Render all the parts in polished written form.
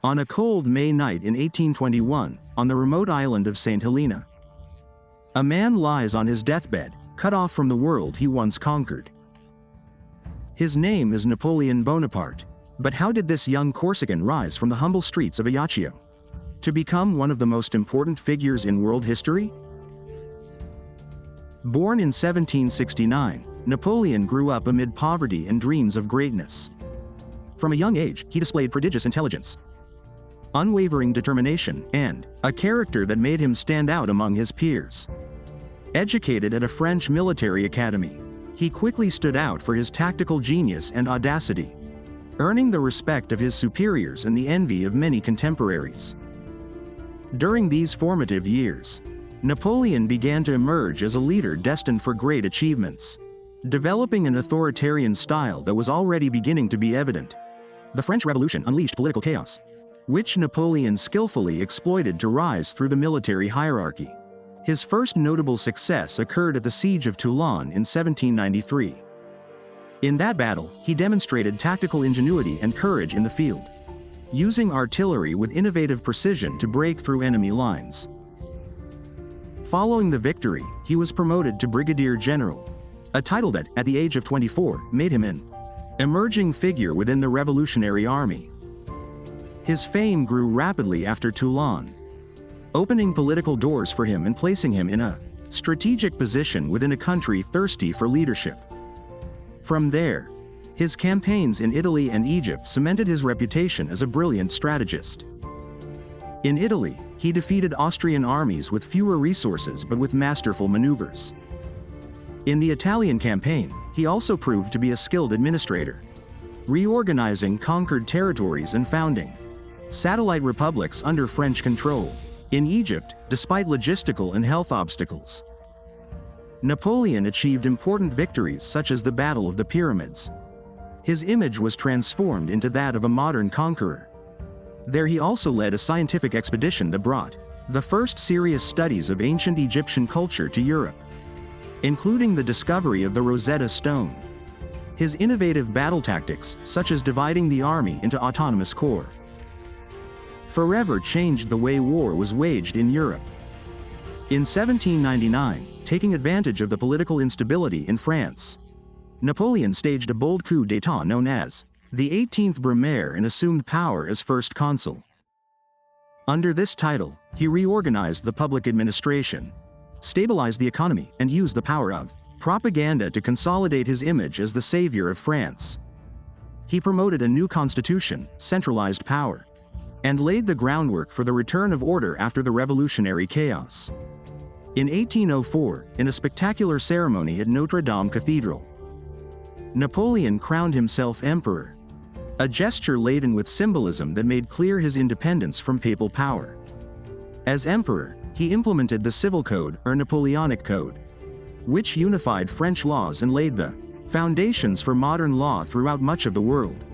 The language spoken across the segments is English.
On a cold May night in 1821, on the remote island of St. Helena, a man lies on his deathbed, cut off from the world he once conquered. His name is Napoleon Bonaparte. But how did this young Corsican rise from the humble streets of Ajaccio to become one of the most important figures in world history? Born in 1769, Napoleon grew up amid poverty and dreams of greatness. From a young age, he displayed prodigious intelligence, unwavering determination, and a character that made him stand out among his peers. Educated at a French military academy, he quickly stood out for his tactical genius and audacity, earning the respect of his superiors and the envy of many contemporaries. During these formative years, Napoleon began to emerge as a leader destined for great achievements, developing an authoritarian style that was already beginning to be evident. The French Revolution unleashed political chaos, which Napoleon skillfully exploited to rise through the military hierarchy. His first notable success occurred at the Siege of Toulon in 1793. In that battle, he demonstrated tactical ingenuity and courage in the field, using artillery with innovative precision to break through enemy lines. Following the victory, he was promoted to brigadier general, a title that, at the age of 24, made him an emerging figure within the Revolutionary Army. His fame grew rapidly after Toulon, opening political doors for him and placing him in a strategic position within a country thirsty for leadership. From there, his campaigns in Italy and Egypt cemented his reputation as a brilliant strategist. In Italy, he defeated Austrian armies with fewer resources but with masterful maneuvers. In the Italian campaign, he also proved to be a skilled administrator, reorganizing conquered territories and founding satellite republics under French control. In Egypt, despite logistical and health obstacles, Napoleon achieved important victories such as the Battle of the Pyramids. His image was transformed into that of a modern conqueror. There he also led a scientific expedition that brought the first serious studies of ancient Egyptian culture to Europe, including the discovery of the Rosetta Stone. His innovative battle tactics, such as dividing the army into autonomous corps, forever changed the way war was waged in Europe. In 1799, taking advantage of the political instability in France, Napoleon staged a bold coup d'état known as the 18th Brumaire and assumed power as first consul. Under this title, he reorganized the public administration, stabilized the economy, and used the power of propaganda to consolidate his image as the savior of France. He promoted a new constitution, centralized power, and laid the groundwork for the return of order after the revolutionary chaos. In 1804, in a spectacular ceremony at Notre Dame Cathedral, Napoleon crowned himself emperor, a gesture laden with symbolism that made clear his independence from papal power. As emperor, he implemented the Civil Code, or Napoleonic Code, which unified French laws and laid the foundations for modern law throughout much of the world.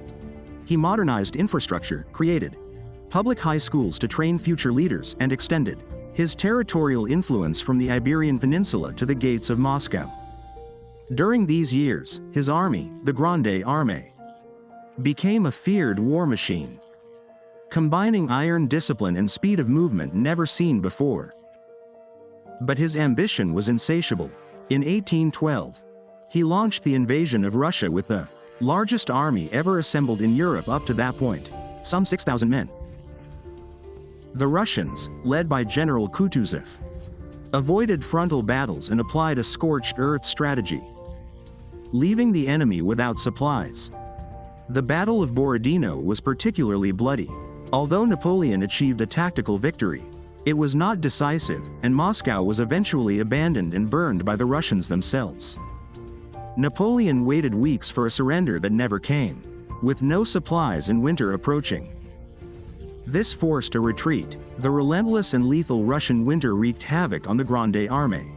He modernized infrastructure, created public high schools to train future leaders, and extended his territorial influence from the Iberian Peninsula to the gates of Moscow. During these years, his army, the Grande Armée, became a feared war machine, combining iron discipline and speed of movement never seen before. But his ambition was insatiable. In 1812, he launched the invasion of Russia with the largest army ever assembled in Europe up to that point, some 6,000 men. The Russians, led by General Kutuzov, avoided frontal battles and applied a scorched earth strategy, leaving the enemy without supplies. The Battle of Borodino was particularly bloody. Although Napoleon achieved a tactical victory, it was not decisive, and Moscow was eventually abandoned and burned by the Russians themselves. Napoleon waited weeks for a surrender that never came, with no supplies and winter approaching. This forced a retreat. The relentless and lethal Russian winter wreaked havoc on the Grande Armée.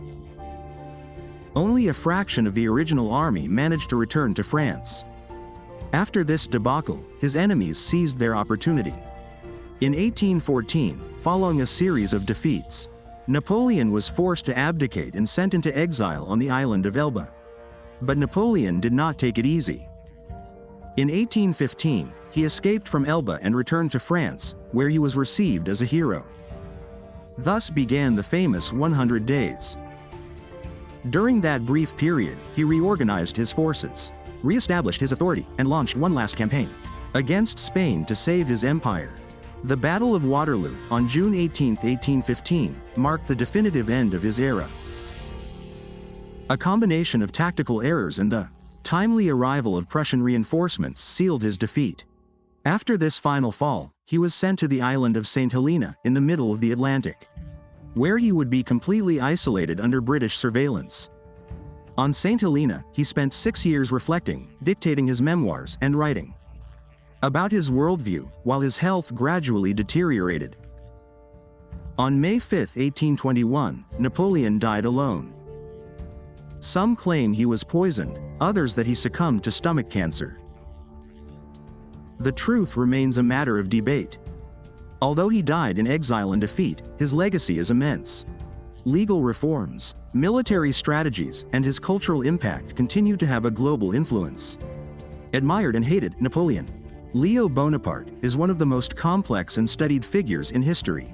Only a fraction of the original army managed to return to France. After this debacle, his enemies seized their opportunity. In 1814, following a series of defeats, Napoleon was forced to abdicate and sent into exile on the island of Elba. But Napoleon did not take it easy. In 1815, he escaped from Elba and returned to France, where he was received as a hero. Thus began the famous 100 Days. During that brief period, he reorganized his forces, re-established his authority, and launched one last campaign against Spain to save his empire. The Battle of Waterloo, on June 18, 1815, marked the definitive end of his era. A combination of tactical errors and the timely arrival of Prussian reinforcements sealed his defeat. After this final fall, he was sent to the island of St. Helena in the middle of the Atlantic, where he would be completely isolated under British surveillance. On St. Helena, he spent 6 years reflecting, dictating his memoirs, and writing about his worldview, while his health gradually deteriorated. On May 5, 1821, Napoleon died alone. Some claim he was poisoned, others that he succumbed to stomach cancer. The truth remains a matter of debate. Although he died in exile and defeat, his legacy is immense. Legal reforms, military strategies, and his cultural impact continue to have a global influence. Admired and hated, Napoleon Bonaparte is one of the most complex and studied figures in history.